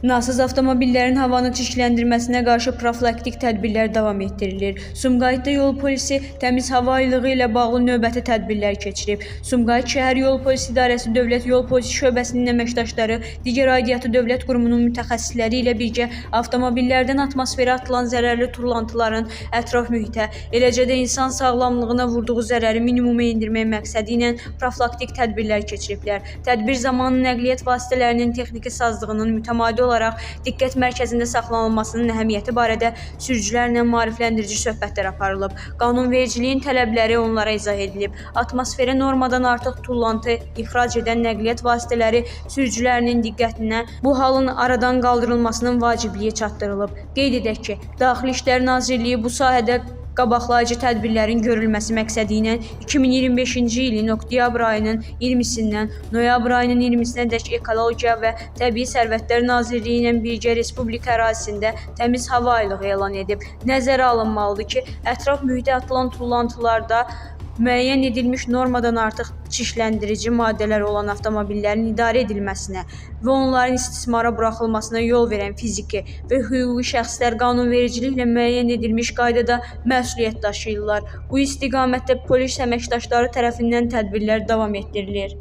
Nasız avtomobillərin havanı çirkləndirməsinə qarşı profilaktik tədbirlər davam etdirilir. Sumqayıtda yol polisi təmiz hava aylığı ilə bağlı növbəti tədbirlər keçirib. Sumqayıt şəhər yol polisi idarəsi Dövlət Yol Polisi şöbəsinin əməkdaşları digər aidiyyatı dövlət qurumunun mütəxəssisləri ilə birgə avtomobillərdən atmosferə atılan zərərli tullantıların ətraf mühitə, eləcə də insan sağlamlığına vurduğu zərəri minimuma endirmək məqsədi ilə profilaktik tədbirlər keçiriblər. Tədbir zamanı nəqliyyat vasitələrinin texniki sazlığının mütəmadi olaraq diqqət mərkəzində saxlanılmasının əhəmiyyəti barədə sürücülərlə maarifləndirici söhbətlər aparılıb. Qanunvericiliyin tələbləri onlara izah edilib. Atmosferə normadan artıq tullantı ixrac edən nəqliyyat vasitələri sürücülərinin diqqətinə bu halın aradan qaldırılmasının vacibliyi çatdırılıb. Qeyd edək ki, Daxili İşlər Nazirliyi bu sahədə qabaqlayıcı tədbirlərin görülməsi məqsədi ilə 2025-ci ilin oktyabr ayının 20-sindən noyabr ayının 20-sinədək Ekologiya və Təbii Sərvətlər Nazirliyi ilə birgə Respublika ərazisində təmiz hava aylığı elan edib. Nəzərə alınmalıdır ki, ətraf mühitə atılan tullantılarda müəyyən edilmiş normadan artıq çirkləndirici maddələr olan avtomobillərin idarə edilməsinə və onların istismara buraxılmasına yol verən fiziki və hüquqi şəxslər qanunvericiliklə müəyyən edilmiş qaydada məsuliyyət daşıyırlar. Bu istiqamətdə polis əməkdaşları tərəfindən tədbirlər davam etdirilir.